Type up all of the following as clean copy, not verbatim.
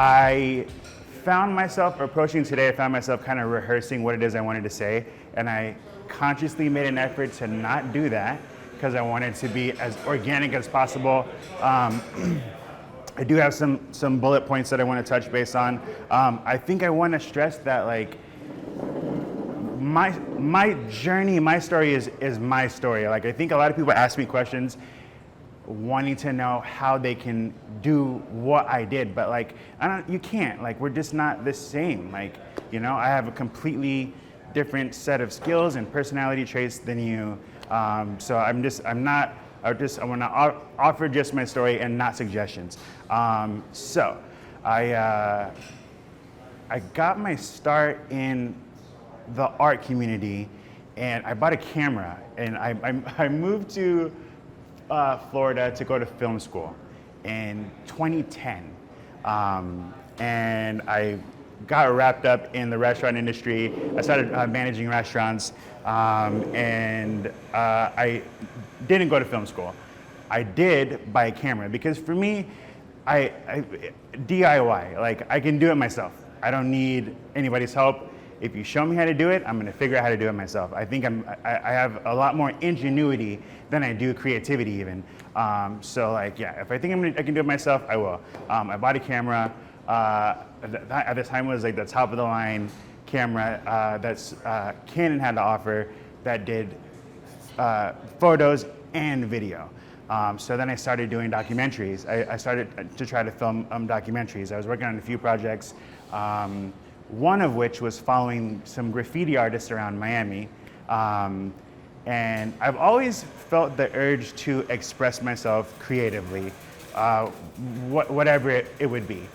I found myself approaching today, I found myself kind of rehearsing what it is I wanted to say, and I consciously made an effort to not do that because I wanted to be as organic as possible. I do have some bullet points that I want to touch base on. I think I want to stress that like my journey, my story is my story. Like I think a lot of people ask me questions wanting to know how they can do what I did, but like you can't. Like we're just not the same. Like I have a completely different set of skills and personality traits than you. So I want to offer just my story and not suggestions. So I got my start in the art community, and I bought a camera, and I moved to Florida to go to film school in 2010, and I got wrapped up in the restaurant industry. I started managing restaurants, and I didn't go to film school. I did buy a camera because for me, I DIY, like I can do it myself. I don't need anybody's help. If you show me how to do it, I'm gonna figure out how to do it myself. I think I have a lot more ingenuity than I do creativity even. So like, yeah, if I think I can do it myself, I will. I bought a camera. At the time it was like the top of the line camera that's Canon had to offer that did photos and video. So then I started doing documentaries. I started to try to film documentaries. I was working on a few projects, one of which was following some graffiti artists around Miami. And I've always felt the urge to express myself creatively, whatever it would be.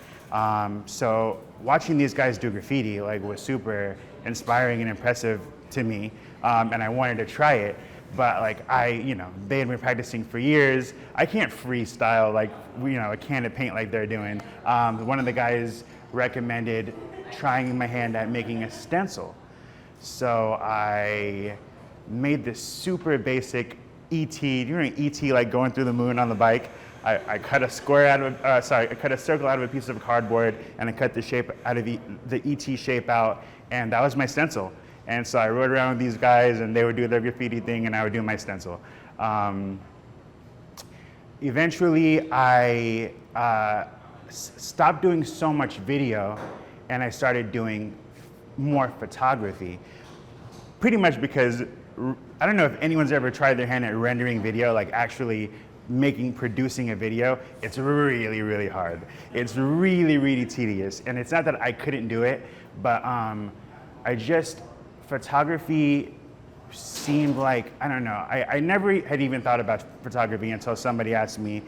So watching these guys do graffiti was super inspiring and impressive to me, and I wanted to try it. But they had been practicing for years. I can't freestyle a can of paint like they're doing. One of the guys recommended trying my hand at making a stencil. So I made this super basic E.T. Do you remember E.T. going through the moon on the bike? I cut a square out of I cut a circle out of a piece of cardboard, and I cut the shape out of the E.T. shape out, and that was my stencil. And so I rode around with these guys, and they would do their graffiti thing, and I would do my stencil. Eventually, I stopped doing so much video, and I started doing more photography. Pretty much because, I don't know if anyone's ever tried their hand at rendering video, like actually producing a video. It's really, really hard. It's really, really tedious. And it's not that I couldn't do it, but photography seemed like, I don't know, I never had even thought about photography until somebody asked me,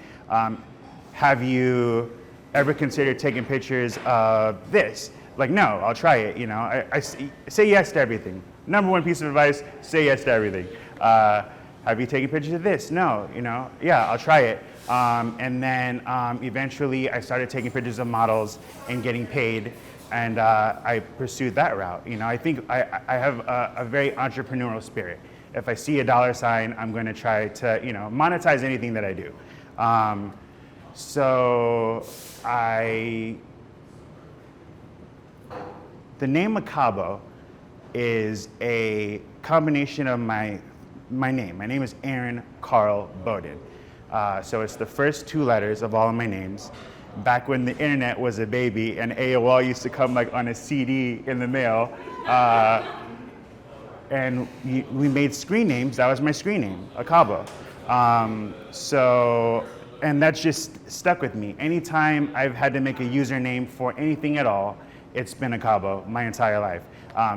have you ever considered taking pictures of this? Like, no, I'll try it, I say yes to everything. Number one piece of advice, say yes to everything. Have you taken pictures of this? No, yeah, I'll try it. And then eventually I started taking pictures of models and getting paid, and I pursued that route. I think I have a very entrepreneurial spirit. If I see a dollar sign, I'm going to try to monetize anything that I do. The name Aakabo is a combination of my name. My name is Aaron Carl Bodden. So it's the first two letters of all of my names. Back when the internet was a baby and AOL used to come on a CD in the mail, and we made screen names. That was my screen name, Aakabo. And that's just stuck with me. Anytime I've had to make a username for anything at all, it's been Aakabo my entire life.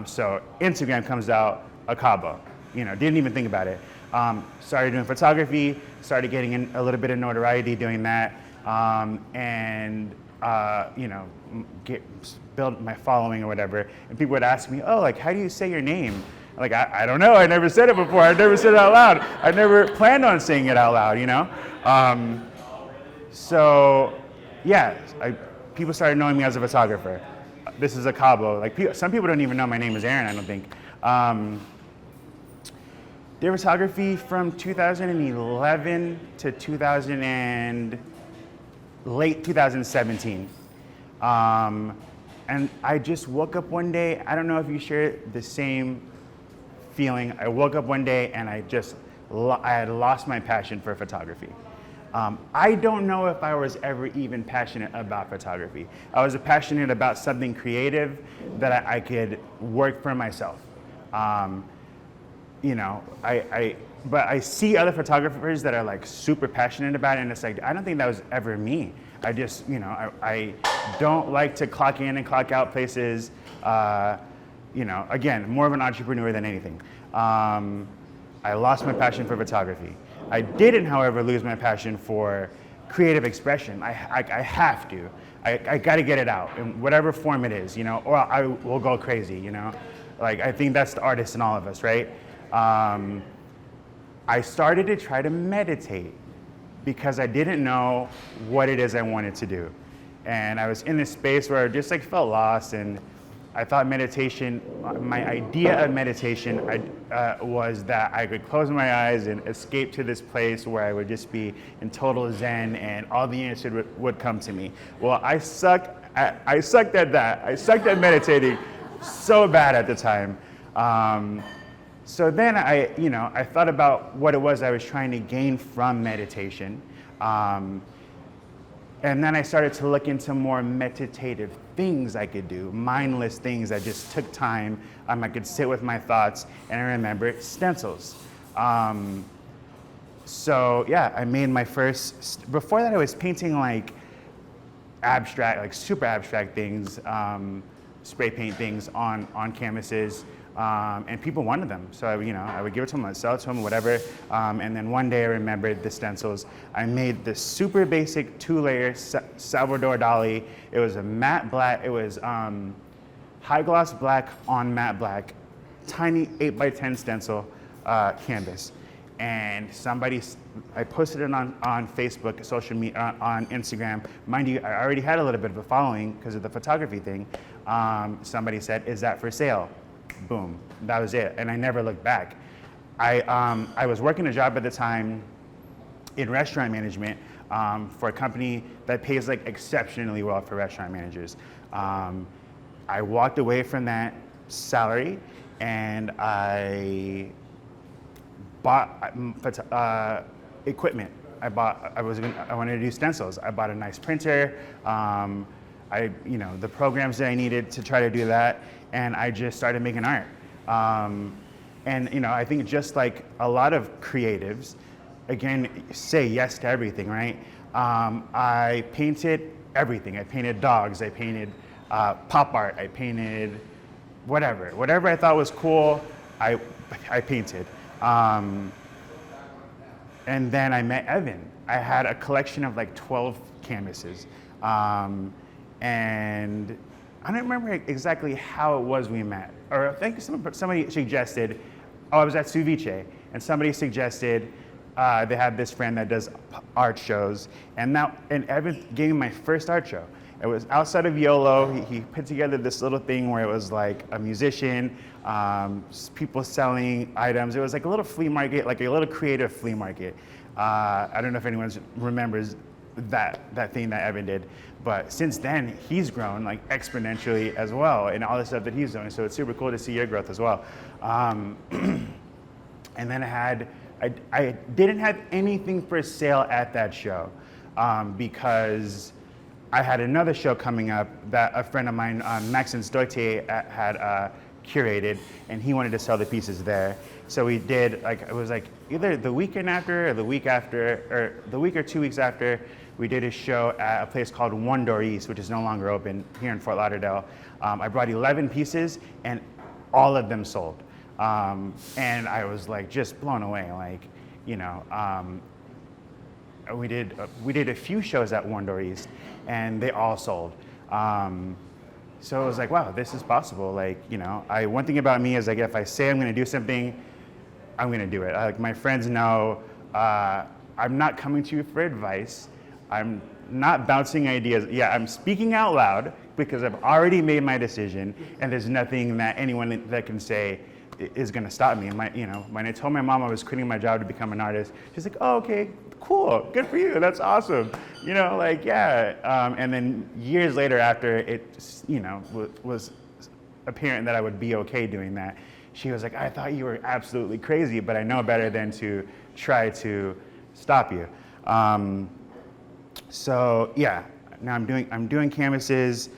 So Instagram comes out, Aakabo. Didn't even think about it. Started doing photography, started getting a little bit of notoriety doing that, and build my following or whatever. And people would ask me, how do you say your name? I don't know, I never said it before, I never said it out loud. I never planned on saying it out loud, So, yeah, people started knowing me as a photographer. This is Aakabo. Some people don't even know my name is Aaron, I don't think. Did photography from 2011 to late 2017. And I just woke up one day, I don't know if you share the same feeling. I woke up one day and I had lost my passion for photography. I don't know if I was ever even passionate about photography. I was passionate about something creative that I could work for myself. You know, but I see other photographers that are like super passionate about it, and it's like, I don't think that was ever me. I just, you know, I don't like to clock in and clock out places. You know, again, more of an entrepreneur than anything. I lost my passion for photography. I didn't, however, lose my passion for creative expression. I have to. I got to get it out in whatever form it is, you know, or I will go crazy, you know. Like, I think that's the artist in all of us, right? I started to try to meditate because I didn't know what it is I wanted to do. And I was in this space where I just like felt lost, and I thought meditation, my idea of meditation was that I could close my eyes and escape to this place where I would just be in total zen and all the answers would come to me. Well, I sucked at that. I sucked at meditating so bad at the time. So then I thought about what it was I was trying to gain from meditation. And then I started to look into more meditative things I could do, mindless things that just took time. I could sit with my thoughts, and I remember stencils. So yeah, I made my first, before that I was painting like abstract, like super abstract things, spray paint things on canvases. And people wanted them, so I would give it to them, I'd sell it to them, whatever. And then one day I remembered the stencils. I made this super basic 2-layer Salvador Dali. It was a matte black. It was high gloss black on matte black, tiny 8x10 stencil canvas. And I posted it on Facebook, social media, on Instagram. Mind you, I already had a little bit of a following because of the photography thing. Somebody said, "Is that for sale?" Boom, that was it, and I never looked back. I was working a job at the time in restaurant management for a company that pays like exceptionally well for restaurant managers. I walked away from that salary and I bought equipment. I wanted to do stencils. I bought a nice printer. The programs that I needed to try to do that, and I just started making art. And I think just like a lot of creatives, again, say yes to everything, right? I painted everything. I painted dogs, I painted pop art, I painted whatever I thought was cool, I painted. And then I met Evan. I had a collection of like 12 canvases. And I don't remember exactly how it was we met. Or I think somebody suggested, I was at Suvice, and somebody suggested they had this friend that does art shows, and Evan gave me my first art show. It was outside of YOLO. He put together this little thing where it was like a musician, people selling items. It was like a little flea market, like a little creative flea market. I don't know if anyone remembers that thing that Evan did, but since then he's grown like exponentially as well, and all the stuff that he's doing. So it's super cool to see your growth as well. And then I didn't have anything for sale at that show because I had another show coming up that a friend of mine, Maxence Doitier, had curated, and he wanted to sell the pieces there. So we did, it was like either the weekend after or the week after, or the week or 2 weeks after, we did a show at a place called One Door East, which is no longer open here in Fort Lauderdale. I brought 11 pieces and all of them sold. And I was like just blown away. We did a few shows at One Door East and they all sold. So it was like, wow, this is possible. One thing about me is like, if I say I'm gonna do something, I'm gonna do it. My friends know I'm not coming to you for advice. I'm not bouncing ideas. Yeah, I'm speaking out loud because I've already made my decision, and there's nothing that anyone that can say is going to stop me. When I told my mom I was quitting my job to become an artist, she's like, oh, okay, cool, good for you, that's awesome. Yeah. And then years later, after it, was apparent that I would be okay doing that, she was like, I thought you were absolutely crazy, but I know better than to try to stop you. So yeah, now I'm doing canvases.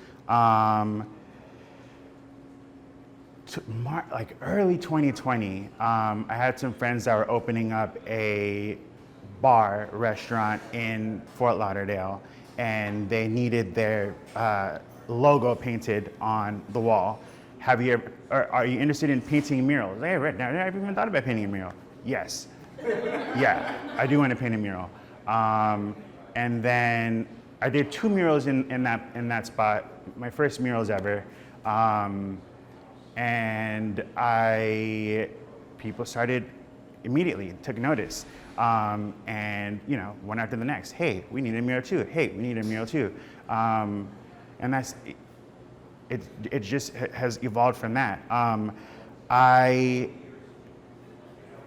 Like early 2020, I had some friends that were opening up a bar restaurant in Fort Lauderdale, and they needed their logo painted on the wall. Are you interested in painting murals? Hey, right now, I've even thought about painting a mural. Yes. Yeah, I do want to paint a mural. And then I did 2 murals in that spot, my first murals ever. And people started immediately, took notice. And one after the next. Hey, we need a mural too. Hey, we need a mural too. And it just has evolved from that. I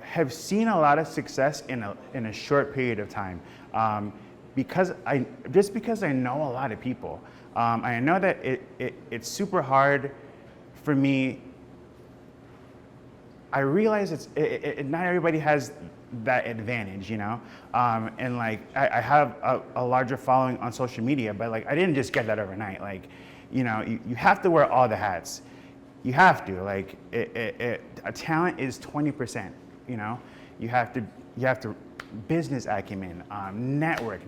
have seen a lot of success in a short period of time, because I know a lot of people. I know that it's super hard for me. I realize not everybody has that advantage, and like I have a larger following on social media, but like I didn't just get that overnight. Like, you have to wear all the hats. You have to, like, a talent is 20%, you have to business acumen, network,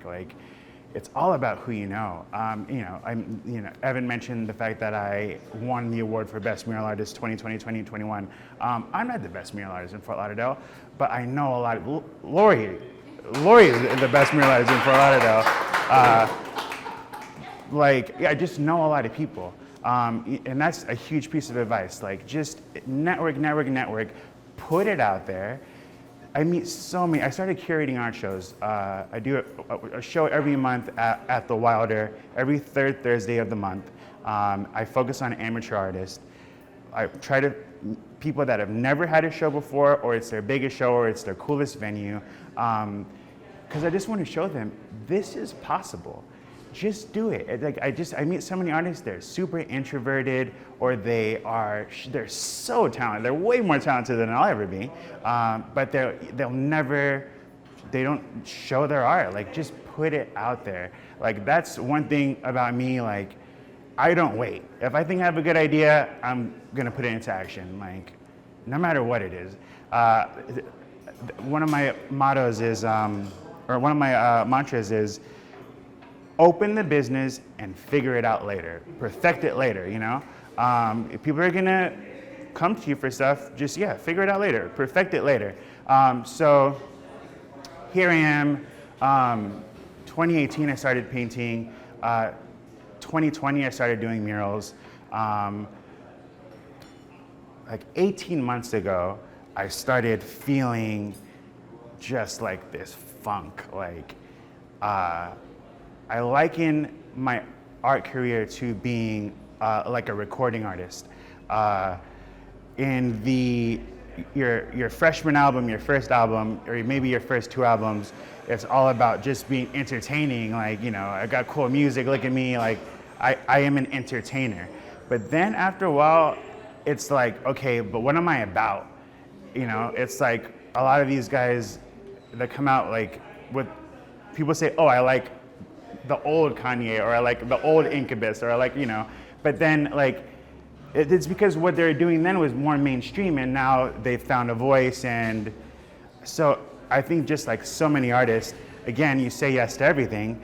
like, it's all about who you know. Evan mentioned the fact that I won the award for Best Mural Artist 2020, 2021. I'm not the best mural artist in Fort Lauderdale, but I know a lot of, Lori is the best mural artist in Fort Lauderdale. I just know a lot of people. And that's a huge piece of advice. Like, just network, put it out there. I meet so many. I started curating art shows. I do a show every month at the Wilder, every third Thursday of the month. I focus on amateur artists. I try to people that have never had a show before, or it's their biggest show, or it's their coolest venue, because I just want to show them this is possible. Just do it. I meet so many artists. They're super introverted, or they're so talented. They're way more talented than I'll ever be, but they don't show their art. Like, just put it out there. Like, that's one thing about me. Like, I don't wait. If I think I have a good idea, I'm gonna put it into action. Like, no matter what it is. One of my mottos is, or one of my mantras is, open the business and figure it out later. Perfect it later, If people are gonna come to you for stuff, just, figure it out later. Perfect it later. So here I am. 2018, I started painting. 2020, I started doing murals. Like 18 months ago, I started feeling just like this funk. Like, I liken my art career to being like a recording artist. In your freshman album, your first album, or maybe your first 2 albums, it's all about just being entertaining. Like, I got cool music, look at me, like I am an entertainer. But then after a while, it's like, okay, but what am I about? It's like a lot of these guys that come out, like, with people say, oh, I like the old Kanye, or I like the old Incubus, or I like, but then, like, it's because what they're doing then was more mainstream, and now they've found a voice. And so I think, just like so many artists, again, you say yes to everything.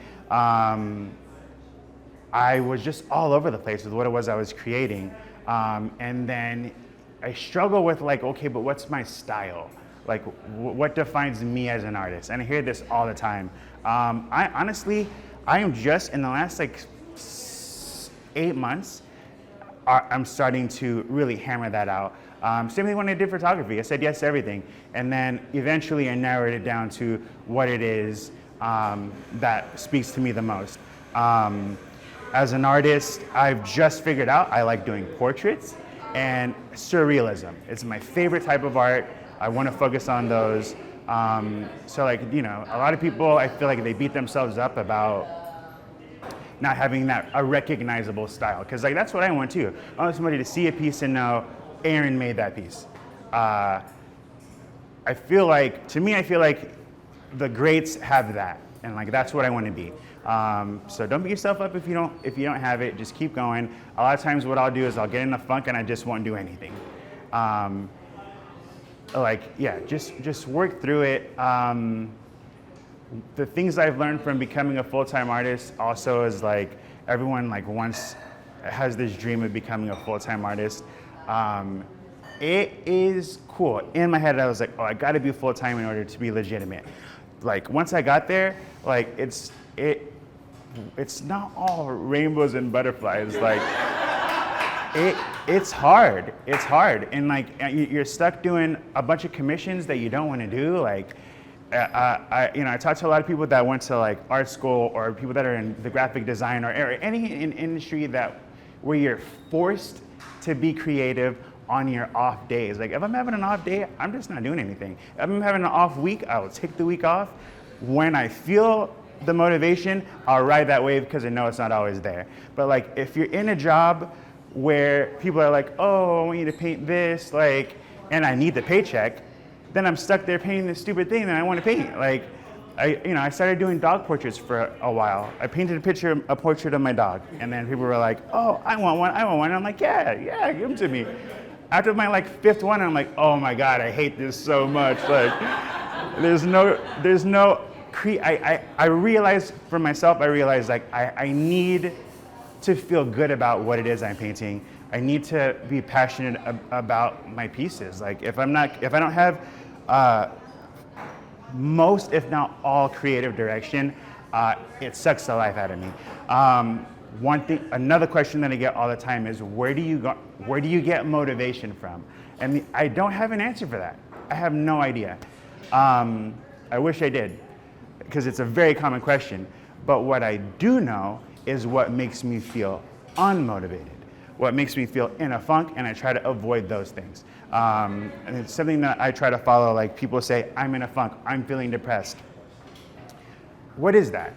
I was just all over the place with what it was I was creating. And then I struggle with, like, okay, but what's my style? Like, what defines me as an artist? And I hear this all the time. I am just, in the last, like, 8 months, I'm starting to really hammer that out. Same thing when I did photography. I said yes to everything. And then eventually I narrowed it down to what it is that speaks to me the most. As an artist, I've just figured out I like doing portraits, and surrealism. It's my favorite type of art. I want to focus on those. So like, you know, a lot of people, I feel like they beat themselves up about not having a recognizable style. Because like, that's what I want too. I want somebody to see a piece and know Aaron made that piece. I feel like the greats have that. And like, that's what I want to be. So don't beat yourself up if you don't have it. Just keep going. A lot of times what I'll do is I'll get in a funk and I just won't do anything. Just work through it. The things I've learned from becoming a full-time artist also is like, everyone like once has this dream of becoming a full-time artist. It is cool. In my head, I was like, oh, I gotta be full-time in order to be legitimate. Like once I got there, like it's not all rainbows and butterflies. Like it's hard. It's hard, and like you're stuck doing a bunch of commissions that you don't want to do. Like I talk to a lot of people that went to like art school, or people that are in the graphic design or any industry where you're forced to be creative on your off days. Like if I'm having an off day, I'm just not doing anything. If I'm having an off week, I will take the week off. When I feel the motivation, I'll ride that wave because I know it's not always there. But like if you're in a job where people are like, oh, I want you to paint this, like, and I need the paycheck, then I'm stuck there painting this stupid thing that I want to paint. Like, I started doing dog portraits for a while. I painted a portrait of my dog, and then people were like, oh, I want one. And I'm like, yeah, give them to me. After my like fifth one, I'm like, oh my God, I hate this so much. Like, I realized for myself, like I need to feel good about what it is I'm painting. I need to be passionate about my pieces. Like if I don't have most, if not all, creative direction, it sucks the life out of me. Another question that I get all the time is, where do you get motivation from? And I don't have an answer for that. I have no idea. I wish I did, because it's a very common question. But what I do know is what makes me feel unmotivated, what makes me feel in a funk, and I try to avoid those things. And it's something that I try to follow. Like people say, I'm in a funk, I'm feeling depressed. What is that?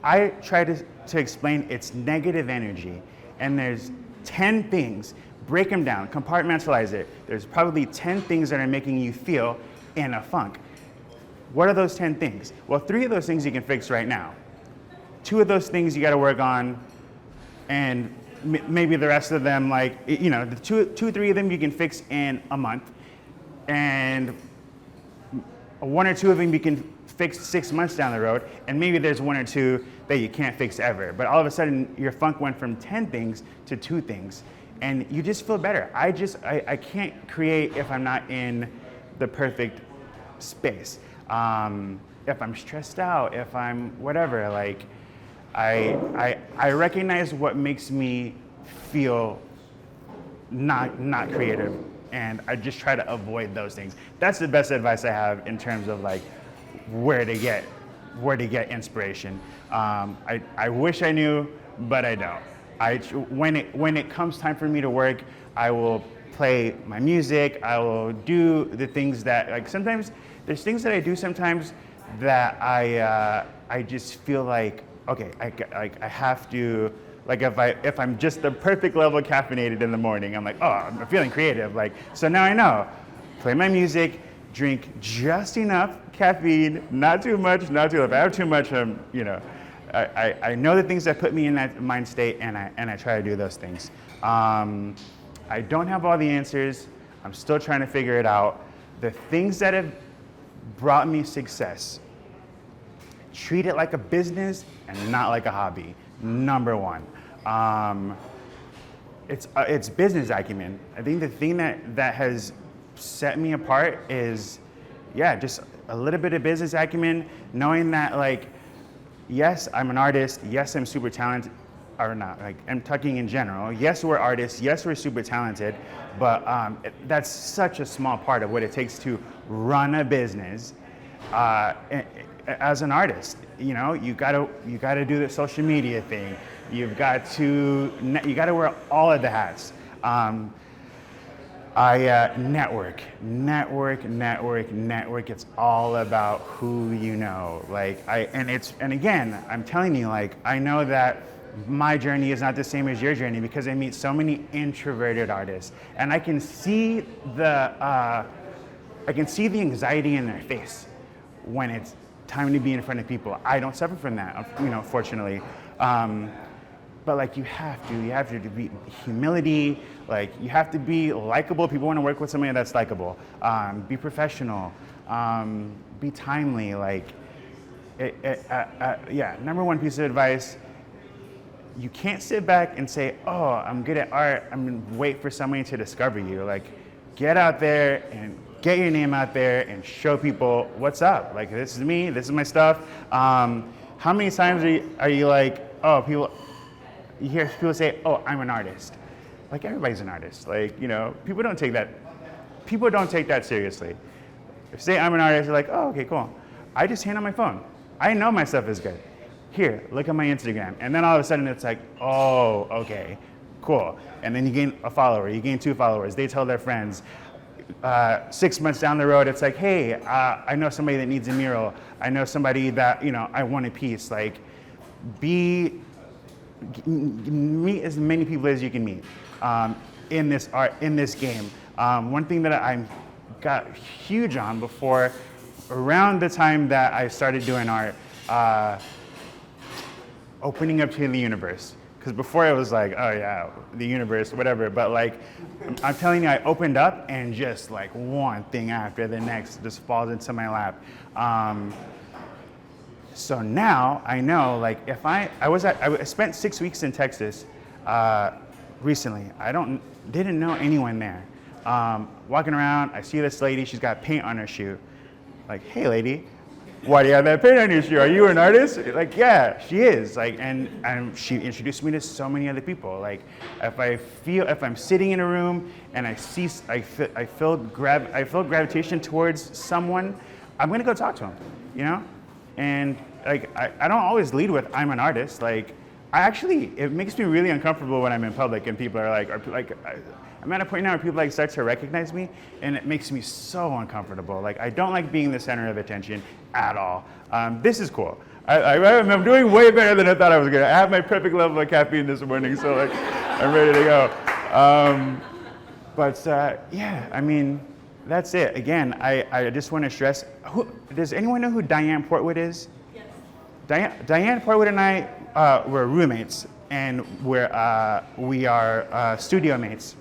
I try to explain it's negative energy, and there's 10 things. Break them down, compartmentalize it. There's probably 10 things that are making you feel in a funk. What are those 10 things? Well, 3 of those things you can fix right now. 2 of those things you got to work on, and maybe the rest of them, like, the 3 of them you can fix in a month, and 1 or 2 of them you can fix 6 months down the road, and maybe there's 1 or 2 that you can't fix ever. But all of a sudden, your funk went from 10 things to 2 things, and you just feel better. I can't create if I'm not in the perfect space. If I'm stressed out, if I'm whatever, like, I recognize what makes me feel not creative, and I just try to avoid those things. That's the best advice I have in terms of like where to get inspiration. I wish I knew, but I don't. When it comes time for me to work, I will play my music. I will do the things that, like, sometimes there's things that I do sometimes that I just feel like, okay, I have to, like, if I'm just the perfect level caffeinated in the morning, I'm like, oh, I'm feeling creative. Like, so now I know, play my music, drink just enough caffeine, not too much, not too little. If I have too much, I know the things that put me in that mind state, and I try to do those things. I don't have all the answers. I'm still trying to figure it out. The things that have brought me success, treat it like a business and not like a hobby. Number 1. It's business acumen. I think the thing that has set me apart is, just a little bit of business acumen, knowing that, like, yes, I'm an artist, yes, I'm super talented, or not, like, I'm talking in general. Yes, we're artists, yes, we're super talented, but that's such a small part of what it takes to run a business as an artist. You gotta do the social media thing. You gotta wear all of the hats. Network. It's all about who you know. And again, I'm telling you, like, I know that my journey is not the same as your journey because I meet so many introverted artists, and I can see the anxiety in their face when it's time to be in front of people. I don't suffer from that, fortunately. But like you have to be humility, like you have to be likable. People want to work with somebody that's likable. Be professional, be timely. Number one piece of advice, you can't sit back and say, oh, I'm good at art, I'm gonna wait for somebody to discover you. Like, get out there and get your name out there and show people what's up. Like, this is me, this is my stuff. How many times are you like, oh, you hear people say, oh, I'm an artist. Like, everybody's an artist. Like, people don't take that seriously. If you say I'm an artist, you're like, oh, okay, cool. I just hand on my phone. I know my stuff is good. Here, look at my Instagram. And then all of a sudden it's like, oh, okay, cool. And then you gain a follower, you gain 2 followers. They tell their friends. 6 months down the road, it's like, hey, I know somebody that needs a mural. I know somebody that, I want a piece. Like, meet as many people as you can meet in this game. One thing that I got huge on before, around the time that I started doing art, opening up to the universe. Because before it was like, oh yeah, the universe, whatever. But like, I'm telling you, I opened up and just like one thing after the next just falls into my lap. So now I know, like, if I spent 6 weeks in Texas recently. Didn't know anyone there. Walking around, I see this lady. She's got paint on her shoe. Like, hey, lady. Why do you have that paint on your shoe? Are you an artist? Like, yeah, she is. Like, and she introduced me to so many other people. Like, if I'm sitting in a room and I feel gravitation towards someone, I'm gonna go talk to them, And like, I don't always lead with I'm an artist. Like, it makes me really uncomfortable when I'm in public and people are like, I'm at a point now where people like start to recognize me, and it makes me so uncomfortable. Like, I don't like being the center of attention at all. This is cool. I'm doing way better than I thought I was gonna. I have my perfect level of caffeine this morning, so like, I'm ready to go. Yeah, I mean, that's it. Again, I just want to stress. Does anyone know who Diane Portwood is? Yes. Diane Portwood and I were roommates, and we are studio mates.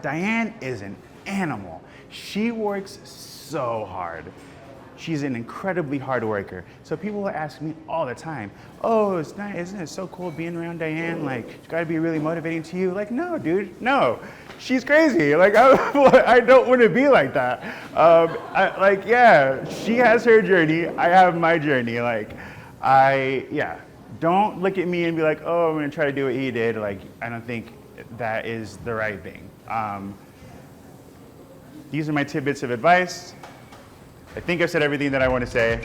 Diane is an animal. She works so hard. She's an incredibly hard worker. So people will ask me all the time, oh, isn't it so cool being around Diane? Like, it's gotta be really motivating to you. Like, no, dude, no. She's crazy. Like, I don't wanna be like that. She has her journey, I have my journey. Like, don't look at me and be like, oh, I'm gonna try to do what he did. Like, I don't think that is the right thing. These are my tidbits of advice. I think I've said everything that I want to say.